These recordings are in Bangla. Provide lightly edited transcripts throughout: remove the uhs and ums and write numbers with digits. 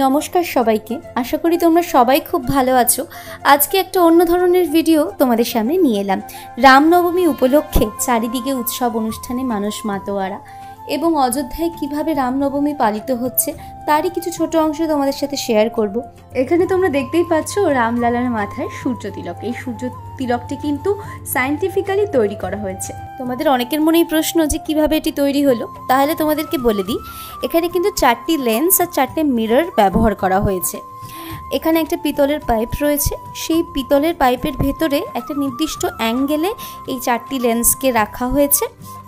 নমস্কার সবাইকে, আশা করি তোমরা সবাই খুব ভালো আছো। আজকে একটা অন্য ধরনের ভিডিও তোমাদের সামনে নিয়ে এলাম। রামনবমী উপলক্ষে চারিদিকে উৎসব অনুষ্ঠানে মানুষ মাতোয়ারা এবং অযোধ্যায় কিভাবে রামনবমী পালিত হচ্ছে তারই কিছু ছোট অংশ তোমাদের সাথে শেয়ার করব। এখানে তোমরা দেখতেই পাচ্ছ রামলালার মাথায় সূর্য তিলক। এই সূর্য তিলকটি কিন্তু সায়েন্টিফিক্যালি তৈরি করা হয়েছে। তোমাদের অনেকের মনেই প্রশ্ন যে কিভাবে এটি তৈরি হলো, তাহলে তোমাদেরকে বলে দিই। এখানে কিন্তু 4টি লেন্স আর 4টে মিরর ব্যবহার করা হয়েছে। এখানে একটা পিতলের পাইপ রয়েছে, সেই পিতলের পাইপের ভেতরে একটা নির্দিষ্ট অ্যাঙ্গেলে এই 4টি লেন্সকে রাখা হয়েছে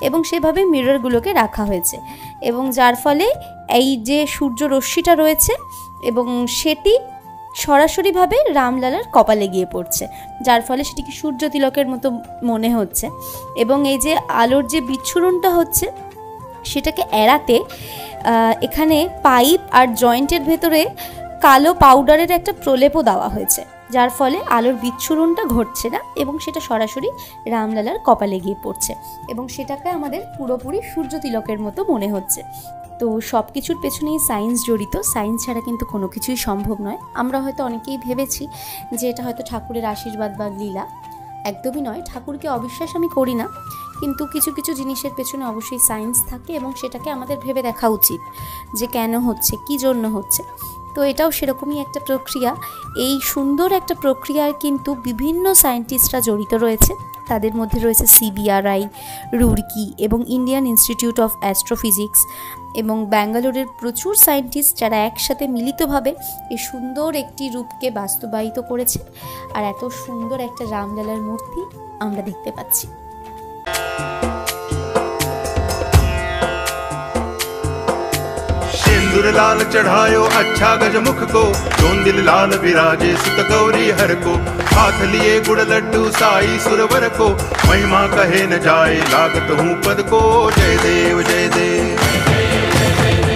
এবং সেভাবে মিররগুলোকে রাখা হয়েছে, এবং যার ফলে এই যে সূর্য রশ্মিটা রয়েছে এবং সেটি সরাসরিভাবে রামলালার কপালে গিয়ে পড়ছে, যার ফলে সেটিকে সূর্য তিলকের মতো মনে হচ্ছে। এবং এই যে আলোর যে বিচ্ছুরণটা হচ্ছে সেটাকে এড়াতে এখানে পাইপ আর জয়েন্টের ভেতরে কালো পাউডারের একটা প্রলেপও দেওয়া হয়েছে, যার ফলে আলোর বিচ্ছুরণটা ঘটছে না এবং সেটা সরাসরি রামলালার কপালে গিয়ে পড়ছে এবং সেটাকে আমাদের পুরোপুরি সূর্য তিলকের মতো মনে হচ্ছে। তো সব কিছুর পেছনেই সায়েন্স জড়িত। সায়েন্স ছাড়া কিন্তু কোনো কিছুই সম্ভব নয়। আমরা হয়তো অনেকেই ভেবেছি যে এটা হয়তো ঠাকুরের আশীর্বাদ বা লীলা, একদমই নয়। ঠাকুরকে অবিশ্বাস আমি করি না, কিন্তু কিছু কিছু জিনিসের পেছনে অবশ্যই সায়েন্স থাকে এবং সেটাকে আমাদের ভেবে দেখা উচিত যে কেন হচ্ছে, কী জন্য হচ্ছে। তো এটাও সেরকমই একটা প্রক্রিয়া। এই সুন্দর একটা প্রক্রিয়ার কিন্তু বিভিন্ন সায়েন্টিস্টরা জড়িত রয়েছে। তাদের মধ্যে রয়েছে CBRI, রুরকি এবং ইন্ডিয়ান ইনস্টিটিউট অফ অ্যাস্ট্রোফিজিক্স এবং ব্যাঙ্গালোরের প্রচুর সায়েন্টিস্ট, যারা একসাথে মিলিতভাবে এই সুন্দর একটি রূপকে বাস্তবায়িত করেছে আর এত সুন্দর একটা রামলালার মূর্তি আমরা দেখতে পাচ্ছি। सिंदूर लाल चढ़ायो अच्छा गजमुख को, चोंदिल लाल विराजे सुत गौरी हर को, हाथ लिए गुड़ लड्डू साई सुरवर को, महिमा कहे न जाए लागत हूँ पद को। जय देव जय देव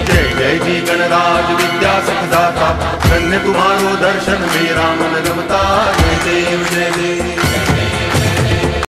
जय जय जी गणराज विद्या सखदाता, धन्य तुम्हारो दर्शन मेरा मन रमता।